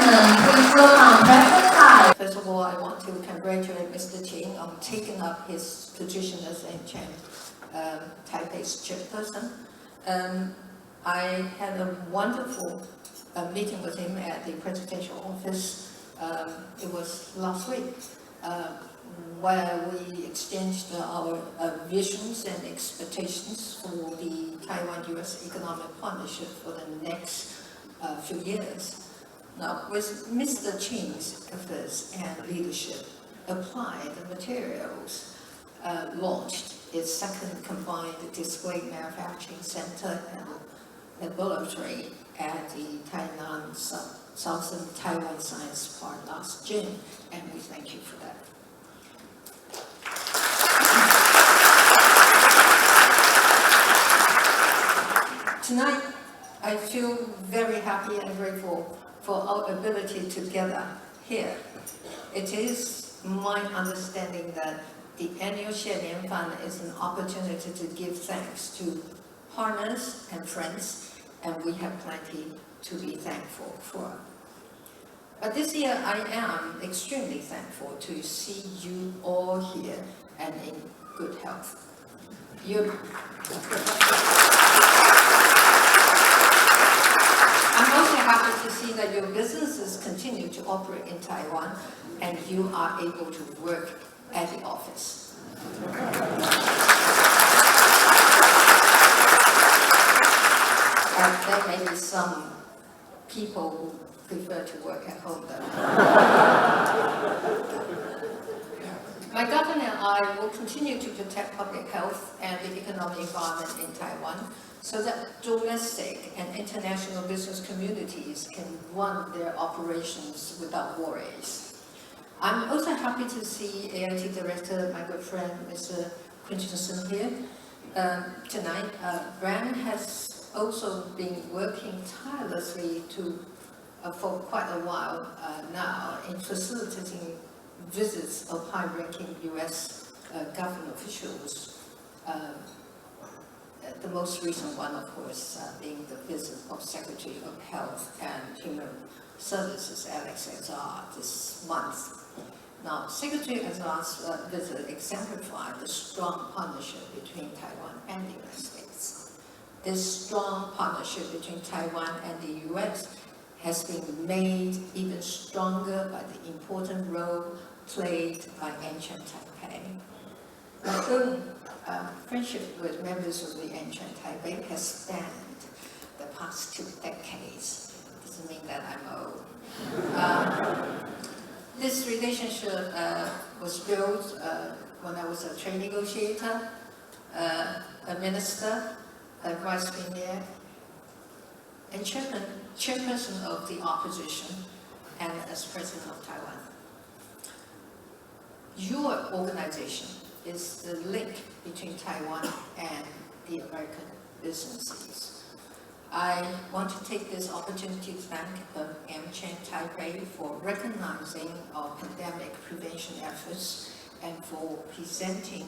gentlemen, please welcome President Tsai. First of all, I want to congratulate Mr. Qing on taking up his position as NCHAN Taipei's chairperson. I had a wonderful meeting with him at the presidential office. It was last week, where we exchanged our visions and expectations for the Taiwan-US economic partnership for the next few years. Now, with Mr. Qing's efforts and leadership, Applied Materials launched its second combined display manufacturing center and laboratory at the Tainan Southern Taiwan Science Park last June, and we thank you for that. Tonight, I feel very happy and grateful for our ability to gather here. It is my understanding that the annual谢年饭is an opportunity to give thanks to partners and friends, and we have plenty to be thankful for. But this year, I am extremely thankful to see you all here and in good health. I'm also happy to see that your businesses continue to operate in Taiwan and you are able to work at the office. There may be some people who prefer to work at home though. My government and I will continue to protect public health and the economic environment in Taiwan so that domestic and international business communities can run their operations without worries. I'm also happy to see AIT Director, my good friend, Mr. Christensen here tonight. Brand has also been working tirelessly for quite a while now in facilitating visits of high-ranking U.S. government officials. The most recent one, of course, being the visit of Secretary of Health and Human Services, Alex Azar, this month. Now, Secretary Azar's visit exemplified the strong partnership between Taiwan and the United States. This strong partnership between Taiwan and the U.S. has been made even stronger by the important role played by NCHAN Taipei. My own friendship with members of the NCHAN Taipei has spanned the past 2 decades. Doesn't mean that I'm old. This relationship was built when I was a trade negotiator, a minister, a vice premier, and chairperson of the opposition, and as president of Taiwan. Your organization is the link between Taiwan and the American businesses. I want to take this opportunity to thank NCHAN Taipei for recognizing our pandemic prevention efforts and for presenting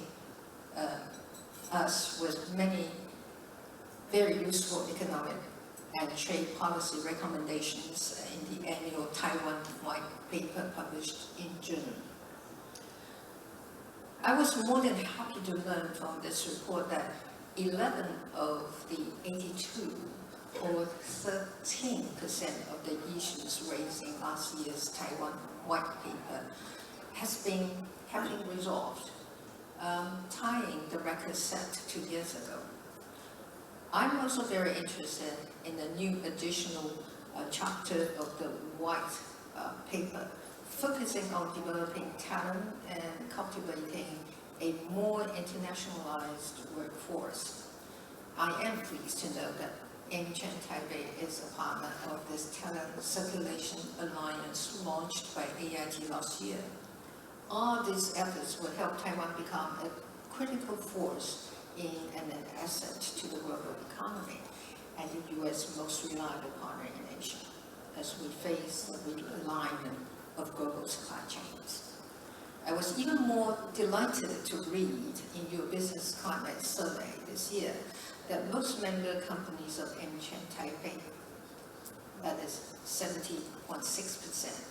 us with many very useful economic and trade policy recommendations in the annual Taiwan White Paper published in June. I was more than happy to learn from this report that 11 of the 82, or 13% of the issues raised in last year's Taiwan White Paper have been resolved, tying the record set 2 years ago. I'm also very interested in the new additional chapter of the White Paper, focusing on developing talent and cultivating a more internationalized workforce. I am pleased to know that NCHAN Taipei is a partner of this Talent Circulation Alliance launched by AIT last year. All these efforts will help Taiwan become a critical force in and an asset to the global economy and the U.S. most reliable partner in Asia as we face the realignment of global supply chains. I was even more delighted to read in your business climate survey this year that most member companies of NCHAN Taipei that is 70.6%,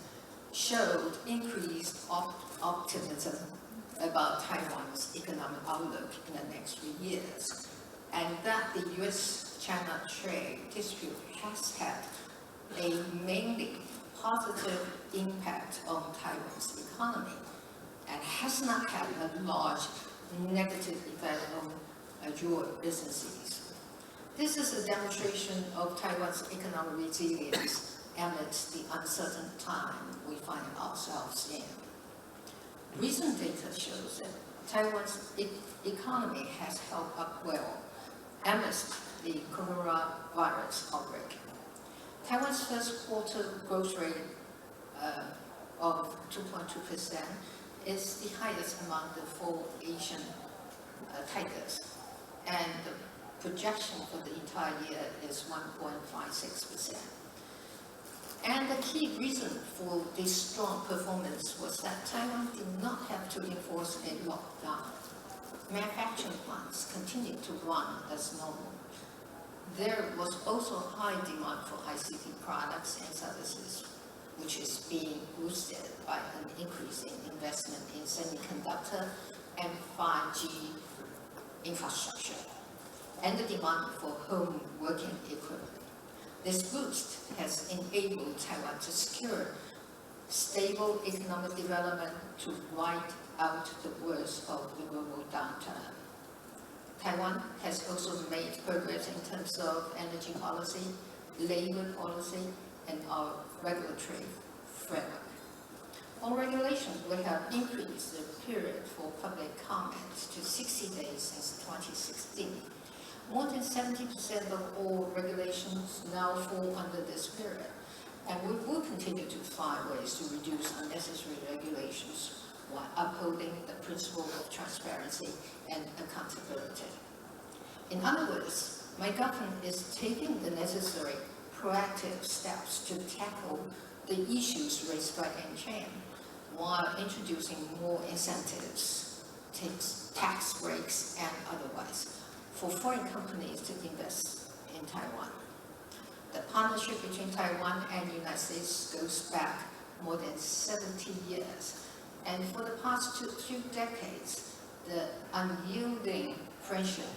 showed increased optimism about Taiwan's economic outlook in the next 3 years, and that the U.S.-China trade dispute has had a mainly positive impact on Taiwan's economy and has not had a large negative effect on your businesses. This is a demonstration of Taiwan's economic resilience amidst the uncertain time we find ourselves in. Recent data shows that Taiwan's economy has held up well amidst the coronavirus outbreak. Taiwan's first quarter growth rate of 2.2% is the highest among the 4 Asian tigers, and the projection for the entire year is 1.56%. And the key reason for this strong performance was that Taiwan did not have to enforce a lockdown. Manufacturing plants continued to run as normal. There was also high demand for ICT products and services, which is being boosted by an increase in investment in semiconductor and 5G infrastructure, and the demand for home working equipment. This boost has enabled Taiwan to secure stable economic development to ride out the worst of the global downturn. Taiwan has also made progress in terms of energy policy, labor policy, and our regulatory framework. On regulation, we have increased the period for public comments to 60 days since 2016. More than 70% of all regulations now fall under this period, and we will continue to find ways to reduce unnecessary regulations while upholding the principle of transparency and accountability. In other words, my government is taking the necessary proactive steps to tackle the issues raised by NCHAN while introducing more incentives, tax breaks, and otherwise for foreign companies to invest in Taiwan. The partnership between Taiwan and the United States goes back more than 70 years, and for the past few decades, the unyielding friendship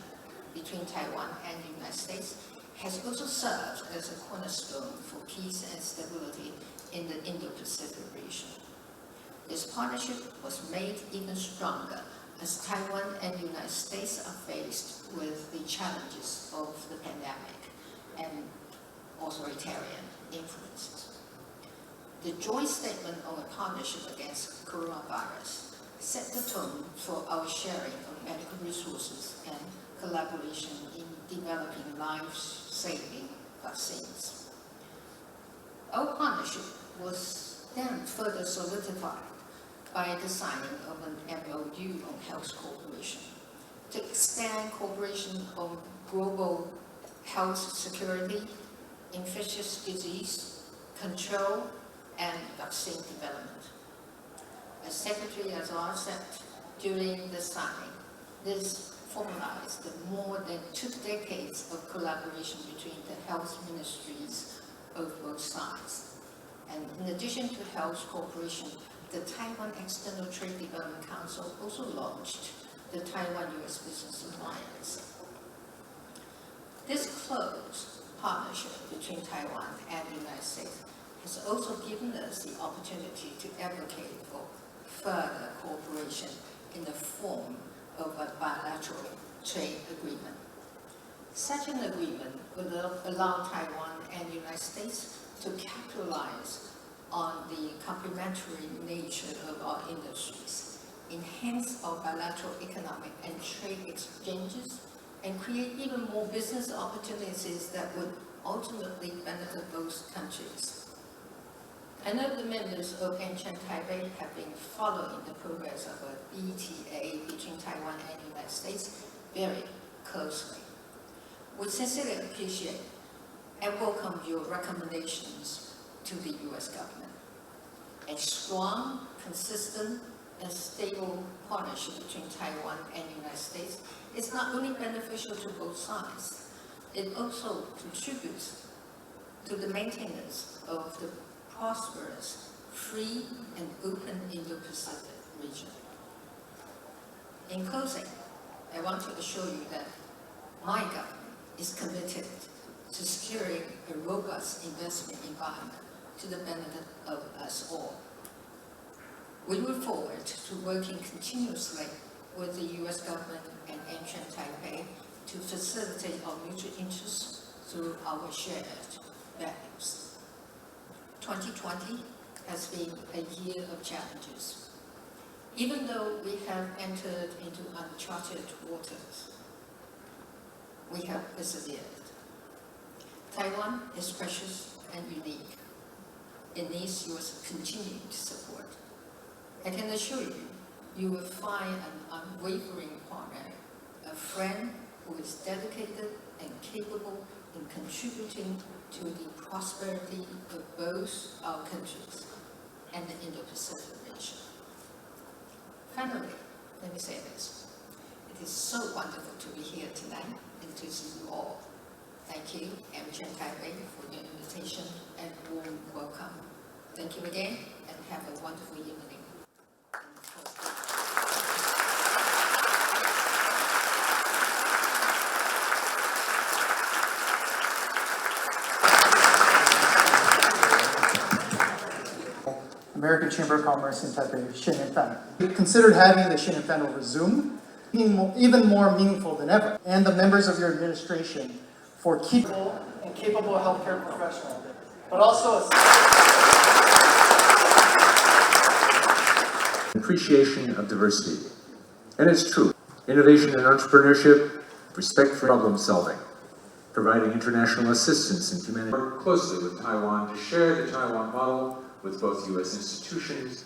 between Taiwan and the United States has also served as a cornerstone for peace and stability in the Indo-Pacific region. This partnership was made even stronger as Taiwan and the United States are faced with the challenges of the pandemic and authoritarian influences. The joint statement on a partnership against coronavirus set the tone for our sharing of medical resources and collaboration in developing life-saving vaccines. Our partnership was then further solidified by the signing of an MOU on health cooperation to expand cooperation on global health security, infectious disease control, and vaccine development. As Secretary Azar said during the signing, this formalized the more than 2 decades of collaboration between the health ministries of both sides. And in addition to health cooperation, the Taiwan External Trade Development Council also launched the Taiwan-US Business Alliance. This close partnership between Taiwan and the United States has also given us the opportunity to advocate for further cooperation in the form of a bilateral trade agreement. Such an agreement would allow Taiwan and the United States to capitalize on the complementary nature of our industries, enhance our bilateral economic and trade exchanges, and create even more business opportunities that would ultimately benefit both countries. I know the members of NCHAN Taipei have been following the progress of a ETA between Taiwan and the United States very closely. We sincerely appreciate and welcome your recommendations to the U.S. government. A strong, consistent, and stable partnership between Taiwan and the United States is not only beneficial to both sides, it also contributes to the maintenance of the prosperous, free, and open Indo-Pacific region. In closing, I want to assure you that my government is committed to securing a robust investment environment to the benefit of us all. We look forward to working continuously with the U.S. government and ancient Taipei to facilitate our mutual interests through our shared values. 2020 has been a year of challenges. Even though we have entered into uncharted waters, we have persevered. Taiwan is precious and unique. It needs your continued support. I can assure you, you will find an unwavering partner, a friend who is dedicated and capable in contributing to the prosperity of both our countries and the Indo-Pacific region. Finally, let me say this. It is so wonderful to be here tonight and to see you all. Thank you, Ancient Taipei, for your invitation and warm welcome. Thank you again, and have a wonderful evening. American Chamber of Commerce in Taipei, 谢年饭. We considered having the 谢年饭over Zoom even more meaningful than ever, and the members of your administration for keeping and capable healthcare professionals, but also appreciation of diversity. And it's true. Innovation and entrepreneurship, respect for problem solving, providing international assistance and humanity. Work closely with Taiwan to share the Taiwan model with both U.S. institutions